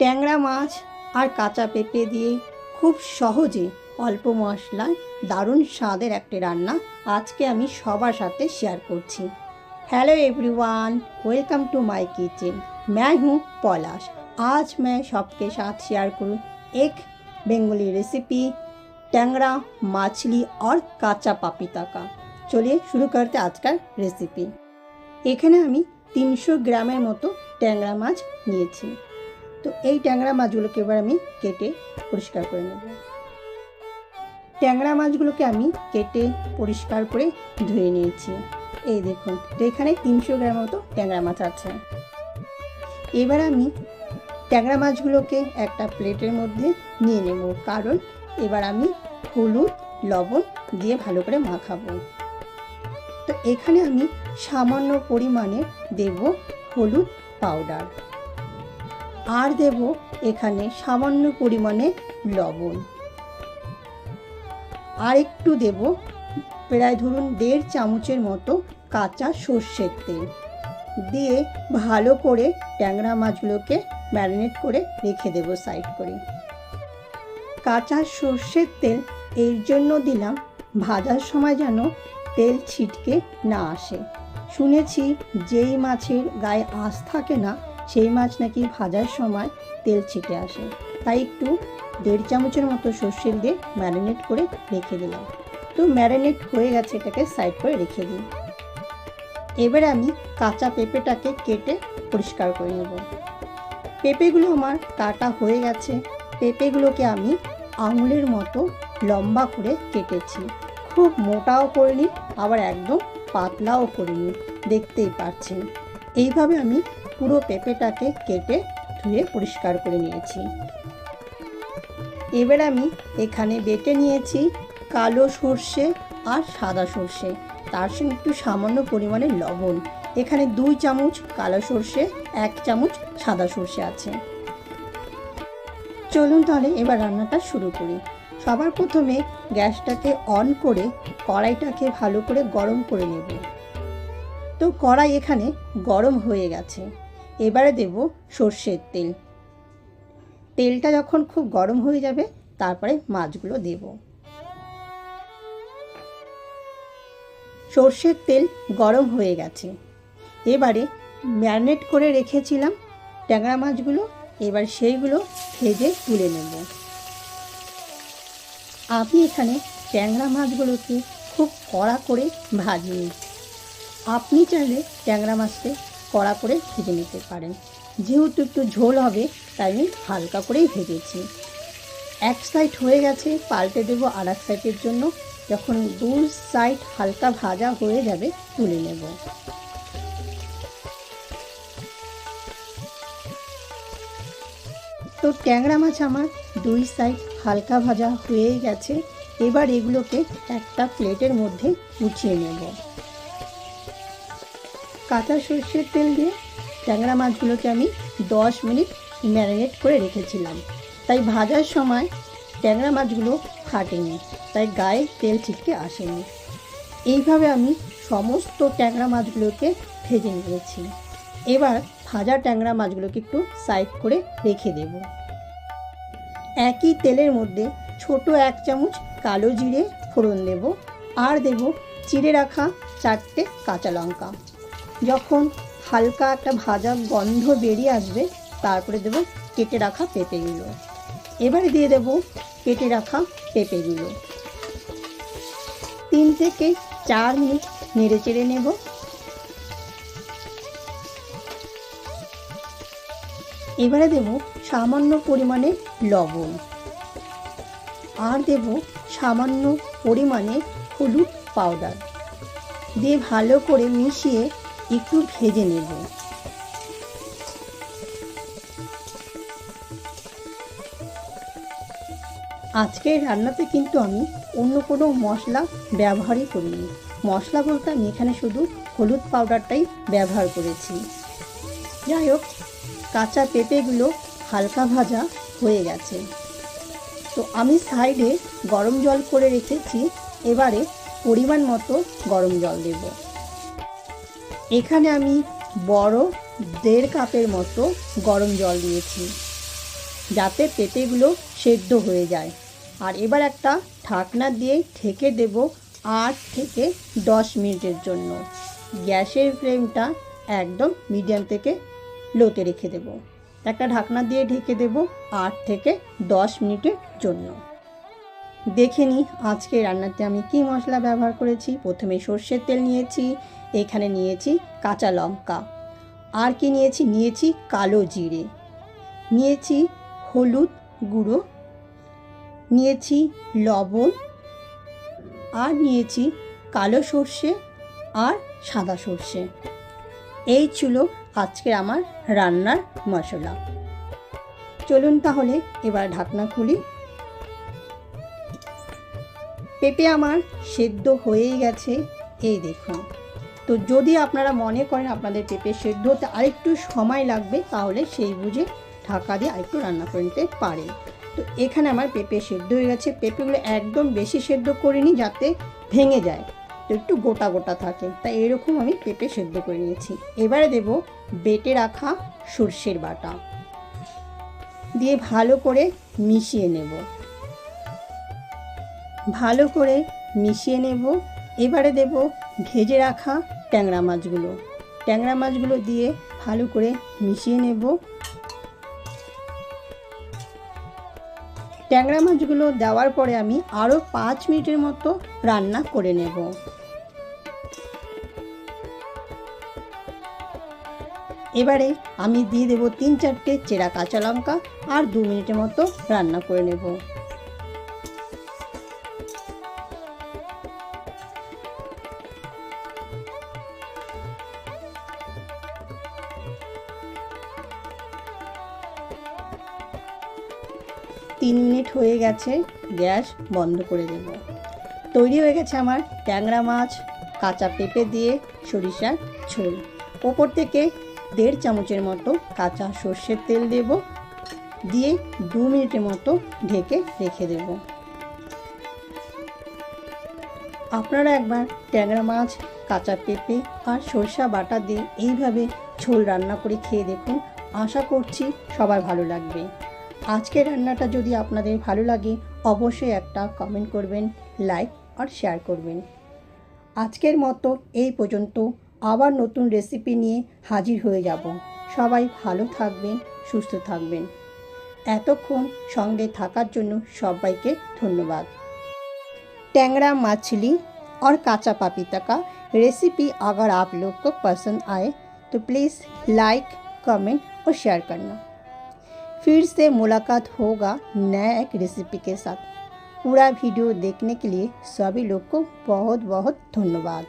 ট্যাংরা মাছ আর কাঁচা পেঁপে দিয়ে খুব সহজে অল্প মশলায় দারুণ স্বাদের একটা রান্না আজকে আমি সবার সাথে শেয়ার করছি। Hello everyone, welcome to my kitchen. मैं हूँ पलाश। आज मैं सबके साथ शेयर करूँ एक बेंगली रेसिपी टैंगरा मछली और काचा पापिता का। चलिए शुरू करते आज का रेसिपी। এখানে আমি 300 গ্রামের মতো ট্যাংরা মাছ নিয়েছি। তো এই ট্যাংরা মাছগুলোকে এবার আমি কেটে পরিষ্কার করে নেব। ট্যাংরা মাছগুলোকে আমি কেটে পরিষ্কার করে ধুয়ে নিয়েছি। এই দেখুন, এখানে 300 গ্রাম মতো ট্যাংরা মাছ আছে। এবার আমি ট্যাংরা মাছগুলোকে একটা প্লেটের মধ্যে নিয়ে নেব, কারণ এবার আমি হলুদ লবণ দিয়ে ভালো করে মাখাবো। তো এখানে আমি সামান্য পরিমাণে দেব হলুদ পাউডার আর দেব এখানে সামান্য পরিমাণে লবণ আর একটু দেব প্রায় ধরুন 1.5 চামচের মতো কাঁচা সর্ষের তেল দিয়ে ভালো করে ট্যাংরা মাছগুলোকে ম্যারিনেট করে রেখে দেব সাইড করে। কাঁচা সর্ষের তেল এর জন্য দিলাম ভাজার সময় যেন তেল ছিটকে না আসে। শুনেছি যেই মাছের গায়ে আঁশ থাকে না সেই মাছ নাকি ভাজার সময় তেল ছিটে আসে, তাই একটু 1.5 চামচের মতো সর্ষের দিয়ে ম্যারিনেট করে রেখে দিলাম। তো ম্যারিনেট হয়ে গেছে, এটাকে সাইড করে রেখে দিই। এবারে আমি কাঁচা পেঁপেটাকে কেটে পরিষ্কার করে নেব। পেঁপেগুলো আমার কাটা হয়ে গেছে। পেঁপেগুলোকে আমি আঙুলের মতো লম্বা করে কেটেছি। খুব মোটাও করিনি, আবার একদম পাতলাও করিনি, দেখতেই পাচ্ছেন। এইভাবে আমি পুরো পেঁপেটাকে কেটে ধুয়ে পরিষ্কার করে নিয়েছি। এবার আমি এখানে বেটে নিয়েছি কালো সর্ষে আর সাদা সর্ষে, তার সঙ্গে একটু সামান্য পরিমাণে লবণ। এখানে 2 চামচ কালো সর্ষে, 1 চামচ সাদা সর্ষে আছে। চলুন তাহলে এবার রান্নাটা শুরু করি। সবার প্রথমে গ্যাসটাকে অন করে কড়াইটাকে ভালো করে গরম করে নেব। তো কড়াই এখানে গরম হয়ে গেছে। এবারে দেব সর্ষের তেল। তেলটা যখন খুব গরম হয়ে যাবে তারপরে মাছগুলো দেব। সর্ষের তেল গরম হয়ে গেছে। এবারে ম্যারিনেট করে রেখেছিলাম ট্যাংরা মাছগুলো, এবার সেইগুলো ভেজে তুলে নেব। আমি এখানে ট্যাংরা মাছগুলোকে খুব কড়া করে ভাজিনি। আপনি চাইলে ট্যাংরা মাছকে কড়া করে ভেজে নিতে পারেন। যেহেতু একটু ঝোল হবে তাই আমি হালকা করেই ভেজেছি। এক সাইড হয়ে গেছে, পাল্টে দেবো আর এক সাইডের জন্য। যখন 2 সাইড হালকা ভাজা হয়ে যাবে তুলে নেব। তো ট্যাংরা মাছ আমার 2 সাইড হালকা ভাজা হয়ে গেছে। এবার এগুলোকে একটা প্লেটের মধ্যে উঠিয়ে নেব। কাঁচা সর্ষের তেল দিয়ে ট্যাংরা মাছগুলোকে আমি 10 মিনিট ম্যারিনেট করে রেখেছিলাম, তাই ভাজার সময় ট্যাংরা মাছগুলো ফাটেনি, তাই গায়ে তেল ছিটকে আসেনি। এইভাবে আমি সমস্ত ট্যাংরা মাছগুলোকে ভেজে নিয়েছি। এবার ভাজা ট্যাংরা মাছগুলোকে একটু সাইড করে রেখে দেব। একই তেলের মধ্যে ছোট 1 চামচ কালো জিরে ফোড়ন দেব আর দেব চিড়ে রাখা 4টে কাঁচা লঙ্কা। যখন হালকা একটা ভাজা গন্ধ বেরিয়ে আসবে তারপরে দেব কেটে রাখা পেঁপেগুলো। এবারে দিয়ে দেব কেটে রাখা পেঁপেগুলো। 3 থেকে 4 মিনিট নেড়ে চেড়ে নেব। এবারে দেব সামান্য পরিমাণে লবণ আর দেব সামান্য পরিমাণে হলুদ পাউডার দিয়ে ভালো করে মিশিয়ে একটু ভেজে নেব। আজকের রান্নাতে কিন্তু আমি অন্য কোনো মশলা ব্যবহারই করিনি। মশলা বলতে আমি এখানে শুধু হলুদ পাউডারটাই ব্যবহার করেছি। যাই হোক, কাঁচা পেঁপেগুলো হালকা ভাজা হয়ে গেছে। তো আমি সাইডে গরম জল করে রেখেছি। এবারে পরিমাণ মতো গরম জল দেব। এখানে আমি বড় 1.5 কাপের মতো গরম জল দিয়েছি। যাতে পেঁপেগুলো সেদ্ধ হয়ে যায়। আর এবার একটা ঢাকনা দিয়ে ঢেকে দেব 8 থেকে 10 মিনিটের জন্য। গ্যাসের ফ্লেমটা একদম মিডিয়াম থেকে লোতে রেখে দেব। একটা ঢাকনা দিয়ে ঢেকে দেব 8 থেকে 10 মিনিটের জন্য। দেখে নিই আজকে রান্নাতে আমি কি মশলা ব্যবহার করেছি। প্রথমে সর্ষের তেল নিয়েছি, এখানে নিয়েছি কাঁচা লঙ্কা, আর কি নিয়েছি কালো জিরে, নিয়েছি হলুদ গুঁড়ো, নিয়েছি লবণ, আর নিয়েছি কালো সর্ষে আর সাদা সর্ষে। এই ছিল আজকের আমার রান্নার মশলা। চলুন তাহলে এবার ঢাকনা খুলি। পেঁপে আমার সেদ্ধ হয়েই গেছে, এই দেখুন। তো যদি আপনারা মনে করেন আপনাদের পেঁপে সেদ্ধ হতে আরেকটু সময় লাগবে, তাহলে সেই বুঝে ঢাকা দিয়ে আরেকটু রান্না করে নিতে পারেন। তো এখানে আমার পেঁপে সেদ্ধ হয়ে গেছে। পেঁপেগুলো একদম বেশি সেদ্ধ করিনি যাতে ভেঙে যায়, তো একটু গোটা গোটা থাকে, তাই এরকম আমি পেঁপে সেদ্ধ করে নিয়েছি। এবারে দেব বেটে রাখা সর্ষের বাটা, দিয়ে ভালো করে মিশিয়ে নেব। এবারে দেব ভেজে রাখা ট্যাংরা মাছগুলো দিয়ে ভালো করে মিশিয়ে নেব। ট্যাংরা মাছগুলো দেওয়ার পরে আমি আরও 5 মিনিটের মতো রান্না করে নেব। এবারে আমি দিয়ে দেব 3-4টে চেরা কাঁচা লঙ্কা, আর 2 মিনিটের মতো রান্না করে নেব। তিন মিনিট হয়ে গেছে, গ্যাস বন্ধ করে দেব। তৈরি হয়ে গেছে আমার ট্যাংরা মাছ কাঁচা পেঁপে দিয়ে সরিষার ঝোল। ওপর থেকে 1.5 চামচের মতো কাঁচা সর্ষের তেল দেব, দিয়ে 2 মিনিটের মতো ঢেকে রেখে দেব। আপনারা একবার ট্যাংরা মাছ কাঁচা পেঁপে আর সরষা বাটা দিয়ে এইভাবে ঝোল রান্না করে খেয়ে দেখুন, আশা করছি সবার ভালো লাগবে। আজকের রান্নাটা যদি আপনাদের ভালো লাগে অবশ্যই একটা কমেন্ট করবেন, লাইক আর শেয়ার করবেন। আজকের মতো এই পর্যন্ত, আবার নতুন রেসিপি নিয়ে হাজির হয়ে যাব। সবাই ভালো থাকবেন, সুস্থ থাকবেন। এতক্ষণ সঙ্গে থাকার জন্য সবাইকে ধন্যবাদ। टैंगरा मछली और काचा पपीता का रेसिपी अगर आप लोग को पसंद आए तो प्लीज़ लाइक, कमेंट और शेयर करना। फिर से मुलाकात होगा नया एक रेसिपी के साथ। पूरा वीडियो देखने के लिए सभी लोग को बहुत बहुत धन्यवाद।